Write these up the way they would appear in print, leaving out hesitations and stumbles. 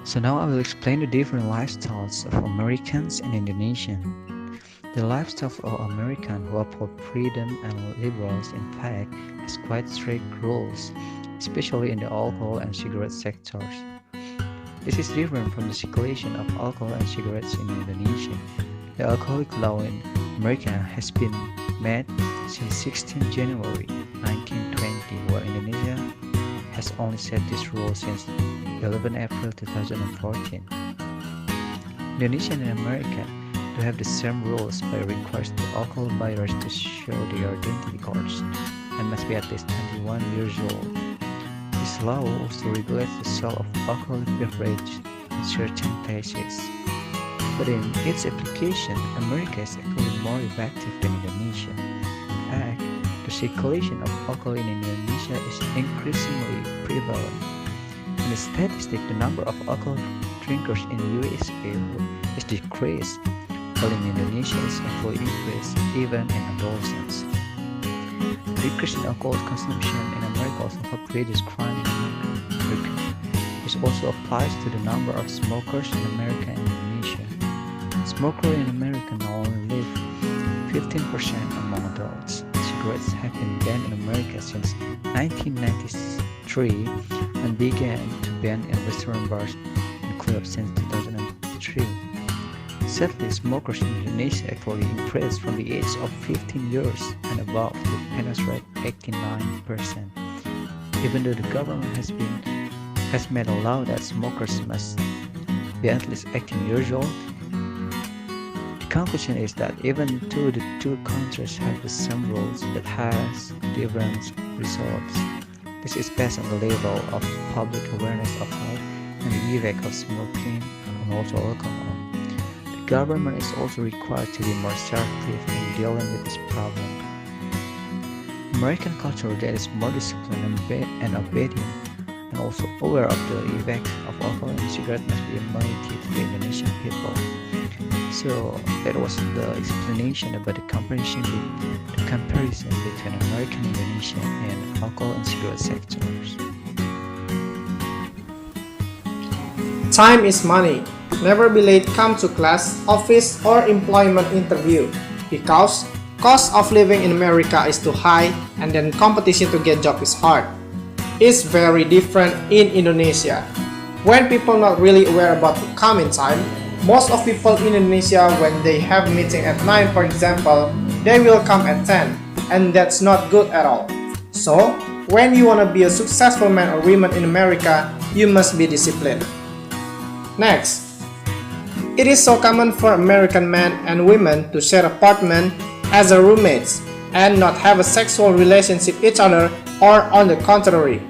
So now I will explain the different lifestyles of Americans and Indonesians. The lifestyle of Americans who uphold freedom and liberals in fact has quite strict rules, especially in the alcohol and cigarette sectors. This is different from the circulation of alcohol and cigarettes in Indonesia. The alcoholic law in America has been made since 16 January 1920, while Indonesia has only set this rule since 11 April 2014. Indonesia and America do have the same rules but requires the alcohol buyers to show their identity cards and must be at least 21 years old. This law also regulates the sale of alcoholic beverages in certain places. But in its application, America is actually more effective than Indonesia. In fact, the circulation of alcohol in Indonesia is increasingly prevalent. In the statistic, the number of alcohol drinkers in the USA is decreased, while in Indonesia is actually increased even in adolescents. The decrease in alcohol consumption in America also helps reduce crime in America. This also applies to the number of smokers in America and Indonesia. Smokers in America now only live 15% among adults. Cigarettes have been banned in America since 1993 and began to ban in restaurant bars and clubs since 2003. Sadly, smokers in Indonesia actually increased from the age of 15 years and above to penetrate 89%. Even though the government has made a law that smokers must be at least 18 years old, the conclusion is that even though the two countries have the same rules, it has different results. This is based on the level of public awareness of health and the effect of smoking and also alcohol. The government is also required to be more selective in dealing with this problem. American culture that is more disciplined and obedient and also aware of the effect of alcohol and cigarette must be immunity to the Indonesian people. So that was the explanation about the comparison between American, Indonesian, and alcohol and cigarette sectors. Time is money. Never be late come to class, office, or employment interview because cost of living in America is too high and then competition to get job is hard. It's very different in Indonesia. When people not really aware about to come in time, most of people in Indonesia when they have meeting at 9 for example, they will come at 10 and that's not good at all. So, when you want to be a successful man or woman in America, you must be disciplined. Next, it is so common for American men and women to share apartment as a roommates and not have a sexual relationship with each other or on the contrary.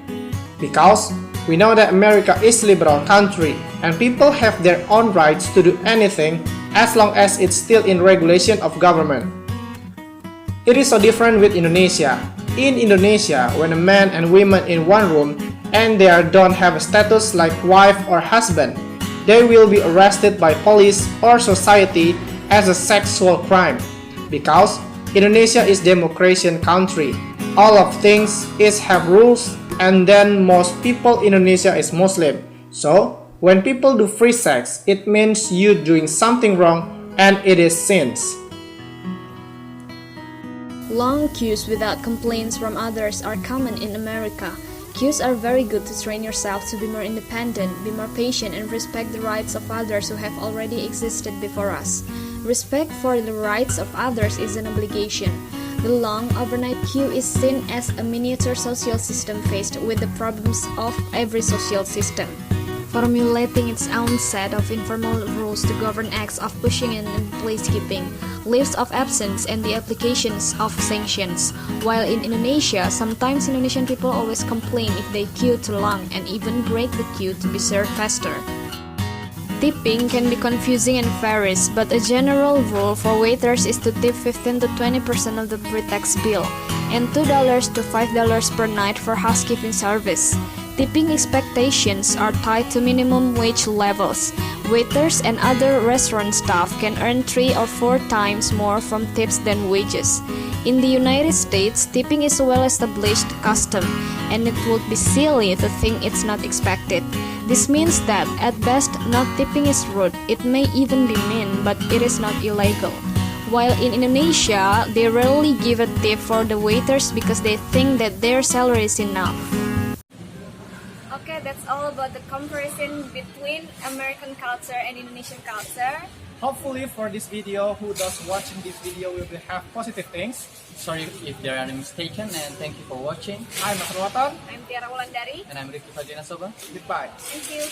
Because we know that America is a liberal country and people have their own rights to do anything as long as it's still in regulation of government. It is so different with Indonesia. In Indonesia, when a man and woman in one room and they don't have a status like wife or husband, they will be arrested by police or society as a sexual crime. Because Indonesia is democracy country, all of things is have rules and then most people in Indonesia is Muslim. So when people do free sex, it means you doing something wrong and it is sins. Long queues without complaints from others are common in America. Queues are very good to train yourself to be more independent, be more patient, and respect the rights of others who have already existed before us. Respect for the rights of others is an obligation. The long overnight queue is seen as a miniature social system faced with the problems of every social system, formulating its own set of informal rules to govern acts of pushing in and placekeeping, leaves of absence, and the applications of sanctions. While in Indonesia, sometimes Indonesian people always complain if they queue too long and even break the queue to be served faster. Tipping can be confusing and varies, but a general rule for waiters is to tip 15 to 20% of the pre-tax bill and $2 to $5 per night for housekeeping service. Tipping expectations are tied to minimum wage levels. Waiters and other restaurant staff can earn 3 or 4 times more from tips than wages. In the United States, tipping is a well-established custom, and it would be silly to think it's not expected. This means that, at best, not tipping is rude. It may even be mean, but it is not illegal. While in Indonesia, they rarely give a tip for the waiters because they think that their salary is enough. Okay, that's all about the comparison between American culture and Indonesian culture. Hopefully for this video, who does watching this video will have positive things. Sorry if there are any mistaken, and thank you for watching. I'm Nasrul Waton. I'm Tiara Wulandari. And I'm Riefky, Fajri, Nasoba. Goodbye. Thank you.